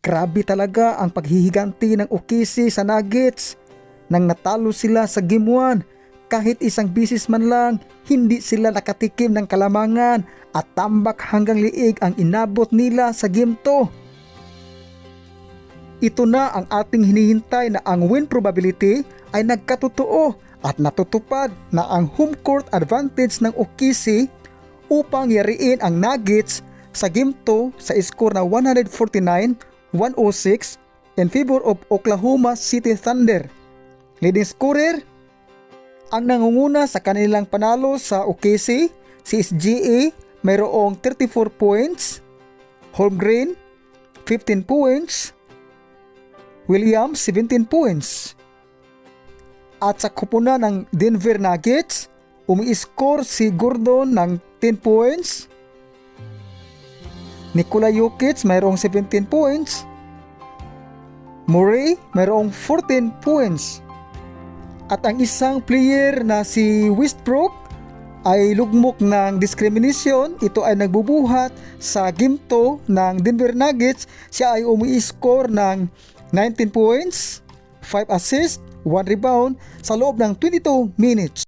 Grabe talaga ang paghihiganti ng OKC sa Nuggets. Nang natalo sila sa Game 1, kahit isang bisis man lang, hindi sila nakatikim ng kalamangan at tambak hanggang liig ang inabot nila sa Game 2. Ito na ang ating hinihintay na ang win probability ay nagkatotoo at natutupad na ang home court advantage ng OKC upang yariin ang Nuggets sa Game 2 sa score na 149-106 in favor of Oklahoma City Thunder. Leading scorer, ang nangunguna sa kanilang panalo sa OKC, si SGA mayroong 34 points, Holmgren 15 points, Williams 17 points. At sa kupunan ng Denver Nuggets, umi-score si Gordon ng 10 points, Nikola Jokic mayroong 17 points, Murray mayroong 14 points. At ang isang player na si Westbrook ay lugmok ng discrimination. Ito ay nagbubuhat sa Game 2 ng Denver Nuggets. Siya ay umi-score ng 19 points, 5 assists, 1 rebound sa loob ng 22 minutes.